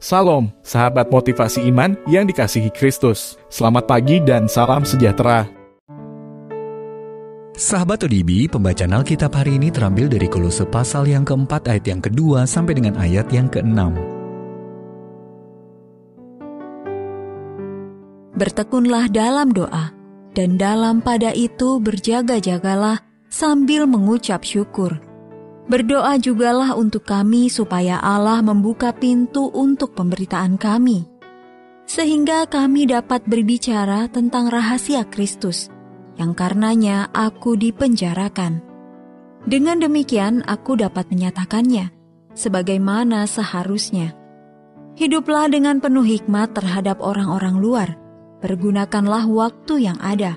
Salam, sahabat motivasi iman yang dikasihi Kristus. Selamat pagi dan salam sejahtera. Sahabat ODB, pembacaan Alkitab hari ini terambil dari Kolose pasal yang keempat ayat yang kedua sampai dengan ayat yang keenam. Bertekunlah dalam doa, dan dalam pada itu berjaga-jagalah sambil mengucap syukur. Berdoa jugalah untuk kami supaya Allah membuka pintu untuk pemberitaan kami, sehingga kami dapat berbicara tentang rahasia Kristus, yang karenanya aku dipenjarakan. Dengan demikian aku dapat menyatakannya, sebagaimana seharusnya. Hiduplah dengan penuh hikmat terhadap orang-orang luar, pergunakanlah waktu yang ada.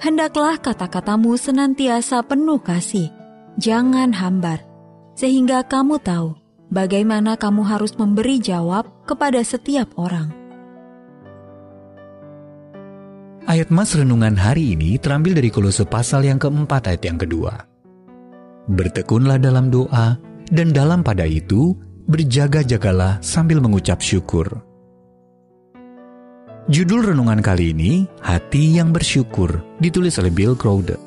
Hendaklah kata-katamu senantiasa penuh kasih, jangan hambar, sehingga kamu tahu bagaimana kamu harus memberi jawab kepada setiap orang. Ayat mas renungan hari ini terambil dari Kolose pasal yang keempat ayat yang kedua. Bertekunlah dalam doa, dan dalam pada itu berjaga-jagalah sambil mengucap syukur. Judul renungan kali ini, Hati yang Bersyukur, ditulis oleh Bill Crowder.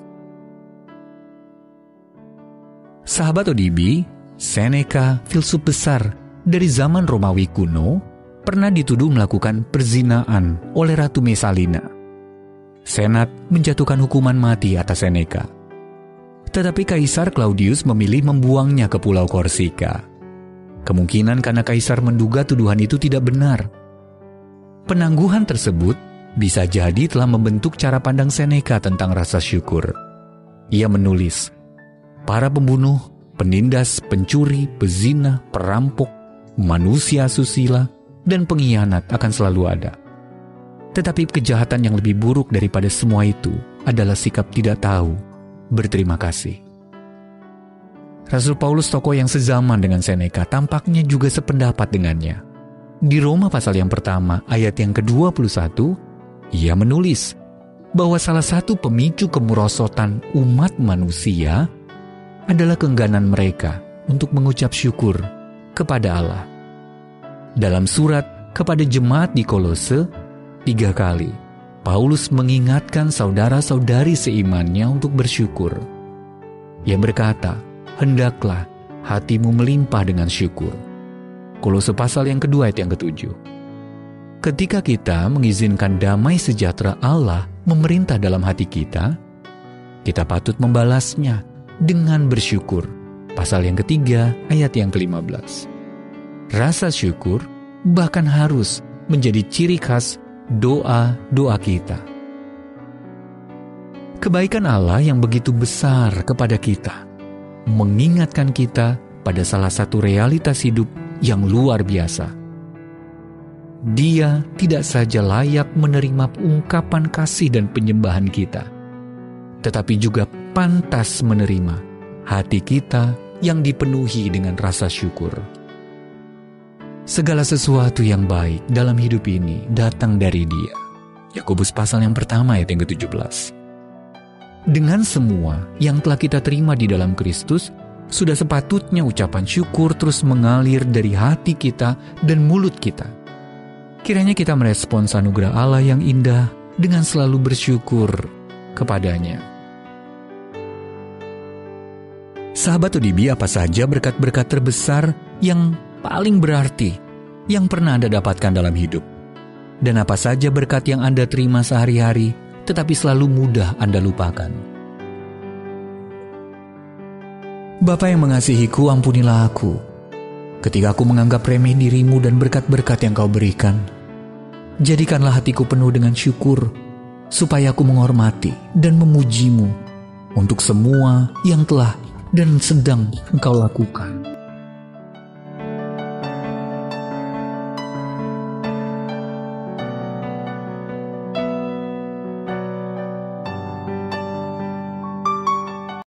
Sahabat ODB, Seneca, filsuf besar dari zaman Romawi kuno, pernah dituduh melakukan perzinaan oleh Ratu Messalina. Senat menjatuhkan hukuman mati atas Seneca. Tetapi Kaisar Claudius memilih membuangnya ke Pulau Korsika. Kemungkinan karena Kaisar menduga tuduhan itu tidak benar. Penangguhan tersebut bisa jadi telah membentuk cara pandang Seneca tentang rasa syukur. Ia menulis, para pembunuh, penindas, pencuri, pezina, perampok, manusia susila, dan pengkhianat akan selalu ada. Tetapi kejahatan yang lebih buruk daripada semua itu adalah sikap tidak tahu, berterima kasih. Rasul Paulus, tokoh yang sezaman dengan Seneca, tampaknya juga sependapat dengannya. Di Roma pasal yang pertama, ayat yang ke-21, ia menulis bahwa salah satu pemicu kemerosotan umat manusia adalah keengganan mereka untuk mengucap syukur kepada Allah. Dalam surat kepada jemaat di Kolose, 3 kali, Paulus mengingatkan saudara-saudari seimannya untuk bersyukur. Ia berkata, hendaklah hatimu melimpah dengan syukur. Kolose pasal yang kedua ayat yang ke-7. Ketika kita mengizinkan damai sejahtera Allah memerintah dalam hati kita patut membalasnya dengan bersyukur. Pasal yang ketiga, ayat yang ke-15. Rasa syukur bahkan harus menjadi ciri khas doa-doa kita. Kebaikan Allah yang begitu besar kepada kita mengingatkan kita pada salah satu realitas hidup yang luar biasa. Dia tidak saja layak menerima ungkapan kasih dan penyembahan kita, tetapi juga pantas menerima hati kita yang dipenuhi dengan rasa syukur. Segala sesuatu yang baik dalam hidup ini datang dari Dia. Yakobus pasal yang pertama ayat yang ke-17. Dengan semua yang telah kita terima di dalam Kristus, sudah sepatutnya ucapan syukur terus mengalir dari hati kita dan mulut kita. Kiranya kita merespons anugerah Allah yang indah dengan selalu bersyukur kepadanya. Sahabat ODB, apa saja berkat-berkat terbesar yang paling berarti yang pernah Anda dapatkan dalam hidup? Dan apa saja berkat yang Anda terima sehari-hari tetapi selalu mudah Anda lupakan? Bapa yang mengasihiku, ampunilah aku ketika aku menganggap remeh dirimu dan berkat-berkat yang Kau berikan. Jadikanlah hatiku penuh dengan syukur, supaya aku menghormati dan memujimu untuk semua yang telah dan sedang Engkau lakukan.